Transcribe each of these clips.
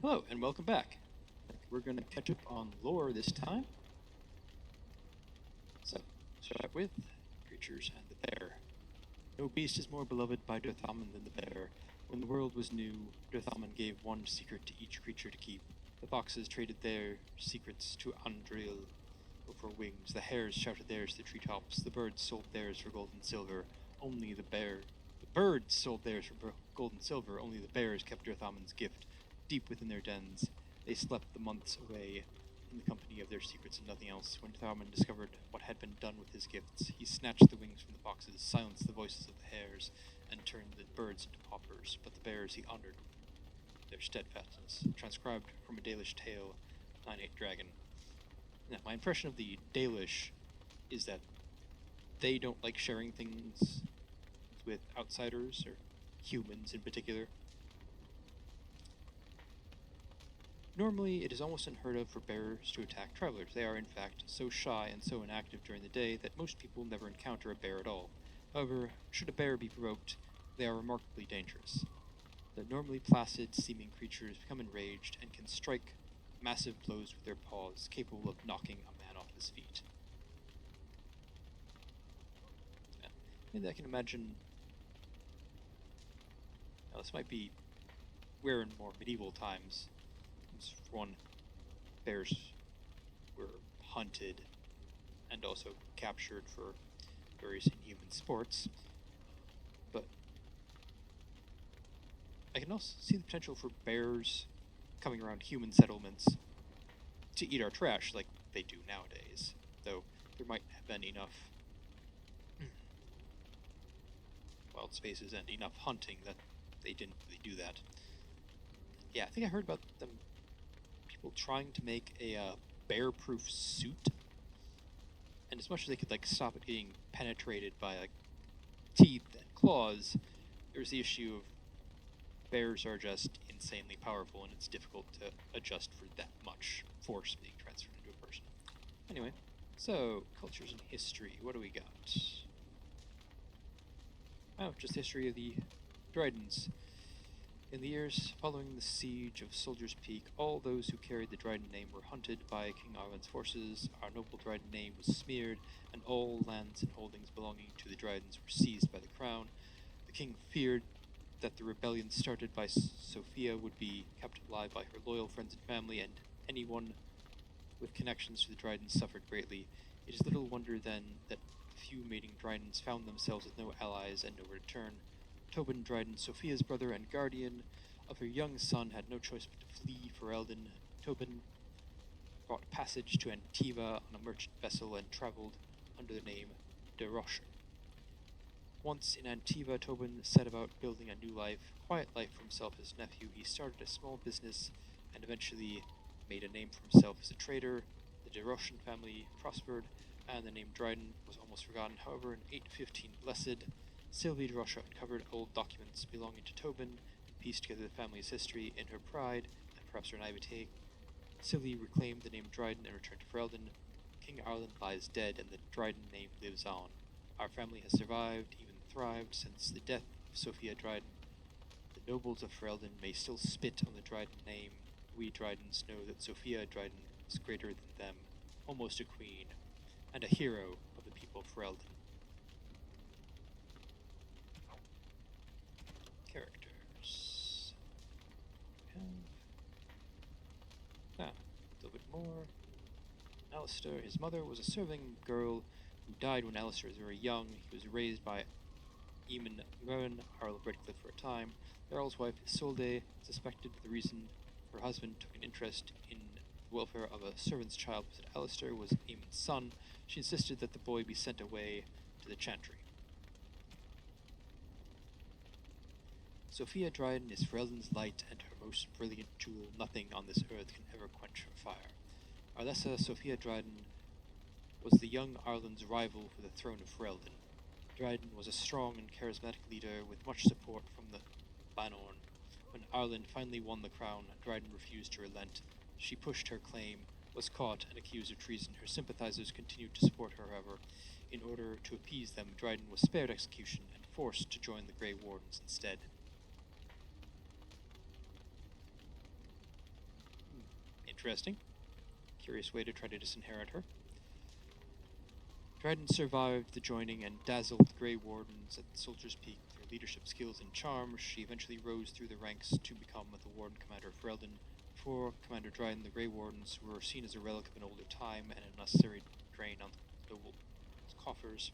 Hello, and welcome back. We're going to catch up on lore this time. So, start with creatures and the bear. No beast is more beloved by Dwarven than the bear. When the world was new, Dwarven gave one secret to each creature to keep. The foxes traded their secrets to Andril for wings. The hares shouted theirs to the treetops. The birds sold theirs for gold and silver. Only the birds sold theirs for gold and silver. Only the bears kept Dwarven's gift. Deep within their dens, they slept the months away in the company of their secrets and nothing else. When Dwarven discovered what had been done with his gifts, he snatched the wings from the foxes, silenced the voices of the hares, and turned the birds into paupers. But the bears he honored their steadfastness. Transcribed from a Dalish tale, 9-8 Dragon. Now, my impression of the Dalish is that they don't like sharing things with outsiders, or humans in particular. Normally, it is almost unheard of for bears to attack travelers. They are, in fact, so shy and so inactive during the day that most people never encounter a bear at all. However, should a bear be provoked, they are remarkably dangerous. The normally placid-seeming creatures become enraged and can strike massive blows with their paws, capable of knocking a man off his feet. And I can imagine... Now, this might be we're in more medieval times. For one, bears were hunted and also captured for various inhuman sports, but I can also see the potential for bears coming around human settlements to eat our trash like they do nowadays, though there might have been enough wild spaces and enough hunting that they didn't really do that. Yeah, I think I heard about them trying to make a bear-proof suit, and as much as they could stop it being penetrated by teeth and claws, there's the issue of bears are just insanely powerful, and it's difficult to adjust for that much force being transferred into a person. Anyway, so cultures and history. What do we got? Oh, just history of the Dryadens. In the years following the siege of Soldier's Peak, all those who carried the Dryden name were hunted by King Arwen's forces. Our noble Dryden name was smeared, and all lands and holdings belonging to the Drydens were seized by the crown. The king feared that the rebellion started by Sophia would be kept alive by her loyal friends and family, and anyone with connections to the Drydens suffered greatly. It is little wonder, then, that the few mating Drydens found themselves with no allies and nowhere to turn. Tobin Dryden, Sophia's brother and guardian of her young son, had no choice but to flee for Eldon. Tobin brought passage to Antiva on a merchant vessel and traveled under the name de Rocher. Once in Antiva, Tobin set about building a new life, quiet life for himself and his nephew. He started a small business and eventually made a name for himself as a trader. The de Rocher family prospered, and the name Dryden was almost forgotten. However, in 815 Blessed, Sylvie de Rocha uncovered old documents belonging to Tobin and pieced together the family's history. In her pride, and perhaps her naivete, Sylvie reclaimed the name Dryden and returned to Ferelden. King Arlen lies dead, and the Dryden name lives on. Our family has survived, even thrived, since the death of Sophia Dryden. The nobles of Ferelden may still spit on the Dryden name. We Drydens know that Sophia Dryden is greater than them, almost a queen, and a hero of the people of Ferelden. Characters. A little bit more. Alistair, his mother was a serving girl who died when Alistair was very young. He was raised by Eamon Merwin, Earl of Redcliffe, for a time. The Earl's wife, Isolde, suspected the reason her husband took an interest in the welfare of a servant's child was that Alistair was Eamon's son. She insisted that the boy be sent away to the chantry. Sophia Dryden is Ferelden's light and her most brilliant jewel. Nothing on this earth can ever quench her fire. Arlessa Sophia Dryden was the young Arlen's rival for the throne of Ferelden. Dryden was a strong and charismatic leader with much support from the Banorn. When Arlen finally won the crown, Dryden refused to relent. She pushed her claim, was caught, and accused of treason. Her sympathizers continued to support her, however. In order to appease them, Dryden was spared execution and forced to join the Grey Wardens instead. Interesting. Curious way to try to disinherit her. Dryden survived the joining and dazzled the Grey Wardens at Soldier's Peak with her leadership skills and charm. She eventually rose through the ranks to become the Warden Commander of Ferelden. Before Commander Dryden, the Grey Wardens were seen as a relic of an older time and a necessary drain on the noble coffers.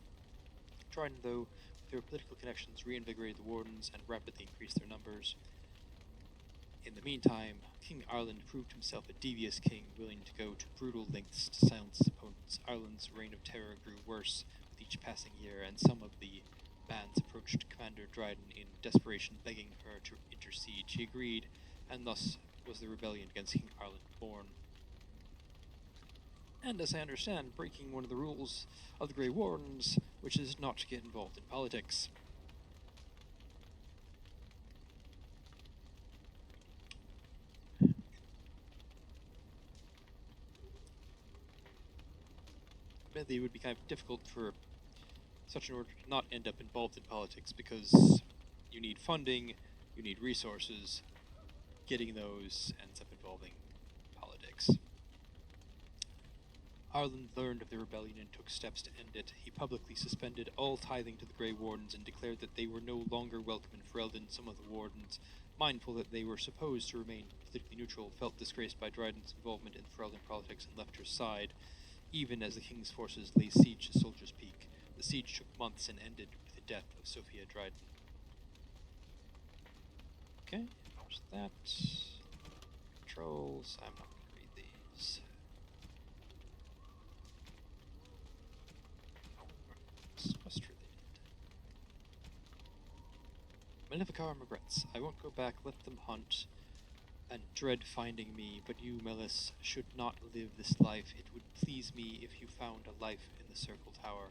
Dryden, though, with their political connections, reinvigorated the Wardens and rapidly increased their numbers. In the meantime, King Ireland proved himself a devious king, willing to go to brutal lengths to silence his opponents. Ireland's reign of terror grew worse with each passing year, and some of the bands approached Commander Dryden in desperation, begging her to intercede. She agreed, and thus was the rebellion against King Ireland born. And as I understand, breaking one of the rules of the Grey Wardens, which is not to get involved in politics. Admittedly, it would be kind of difficult for such an order to not end up involved in politics, because you need funding, you need resources. Getting those ends up involving politics. Ireland learned of the rebellion and took steps to end it. He publicly suspended all tithing to the Grey Wardens and declared that they were no longer welcome in Ferelden. Some of the Wardens, mindful that they were supposed to remain politically neutral, felt disgraced by Dryden's involvement in Ferelden politics and left her side, even as the king's forces lay siege to Soldier's Peak. The siege took months and ended with the death of Sophia Dryden. Okay, there's that. Controls, I'm not going to read these. Quest related. Maleficar regrets. I won't go back, let them hunt, and dread finding me, but you, Melis, should not live this life. It would please me if you found a life in the Circle Tower.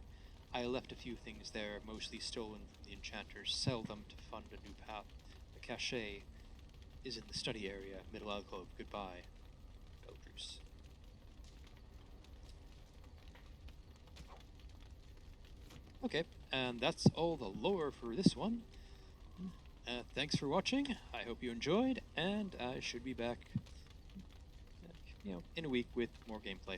I left a few things there, mostly stolen from the enchanters. Sell them to fund a new path. The cachet is in the study area, middle alcove. Goodbye, Beldroos. Okay, and that's all the lore for this one. Thanks for watching. I hope you enjoyed, and I should be back, in a week with more gameplay.